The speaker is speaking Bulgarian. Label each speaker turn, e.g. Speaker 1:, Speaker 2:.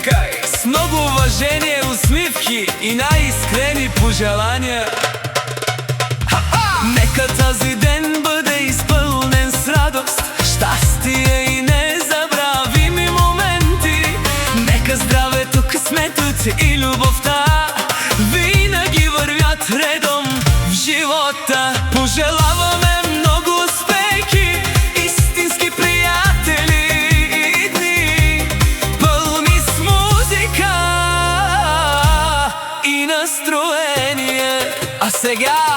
Speaker 1: Викай! С много уважение, усмивки и най-искрени пожелания. Нека този ден бъде изпълнен с радост, щастие и незабравими моменти. Нека здравето, късметът и любовта винаги вървят редом в живота. Пожелаваме много успехи, истински приятели и дни, пълни с музика и настроение. А сега